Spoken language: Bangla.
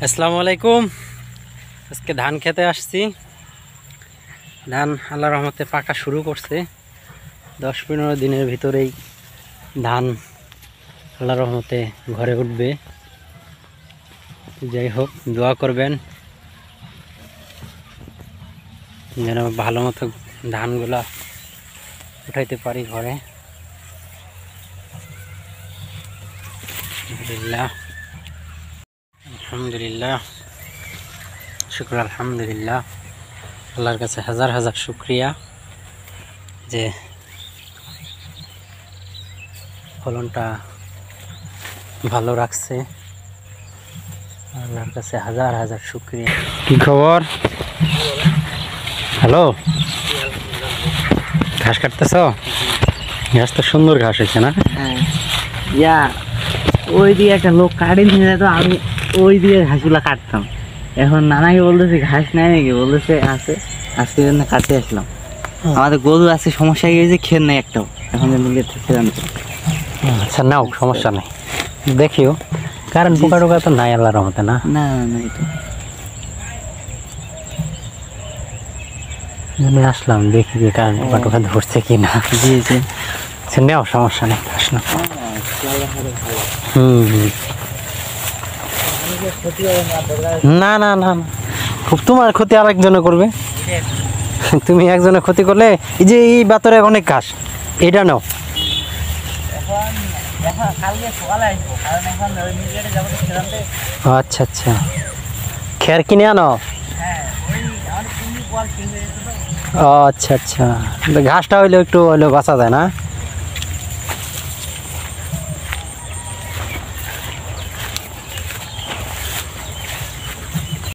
আসসালামু আলাইকুম। আজকে ধান খেতে আসছি। ধান আল্লাহর রহমতে পাকা শুরু করছে। 10-15 দিনের ভিতরেই ধান আল্লাহর রহমতে ঘরে উঠবে। যাই হোক, দোয়া করবেন যেন ভালো মতো ধানগুলা উঠাইতে পারি ঘরে। আলহামদুলিল্লাহ, আলহামদুলিল্লাহ, শুকর আলহামদুলিল্লাহ। আল্লাহর কাছে হাজার হাজার শুকরিয়া যে ফলনটা ভালো রাখছে। আল্লাহর কাছে হাজার হাজার শুকরিয়া। কি খবর? হ্যালো, ঘাস কাটতেছ? ঘাস তো সুন্দর ঘাস হয়েছে না? ইয়া ওই দিয়ে একটা লোক কাটে নিয়ে যেত, আমি ওই দিয়ে ঘাসগুলা কাটতাম। এখন নানাকে বলতেছে ঘাস নাই নাকি, বলতেছে আছে, আজকে জন্য কাটতে আসলাম। আমাদের গরু আছে, সমস্যা গিয়েছে, খেয়ে নেই একটাও এখন খেয়ে আনতে। আচ্ছা, নাও, সমস্যা নেই, দেখিও। কারণ পোকা টোকা তো নাই আল্লাহর রহমতে, না? না না, এটা আমি আসলাম দেখি যে কারণ পোকা টোকা ধরছে কি না। জি জি, আচ্ছা, নেও, সমস্যা নেই, আসল। না না না না, খুব তোমার ক্ষতি আর একজনে করবে। তুমি একজনের ক্ষতি করলে এই যে এই বাতরে অনেক ঘাস, এটা নাও। আচ্ছা আচ্ছা, খের কিনে আনো। আচ্ছা আচ্ছা, ঘাসটা হইলে একটু হইলে বাঁচা যায় না।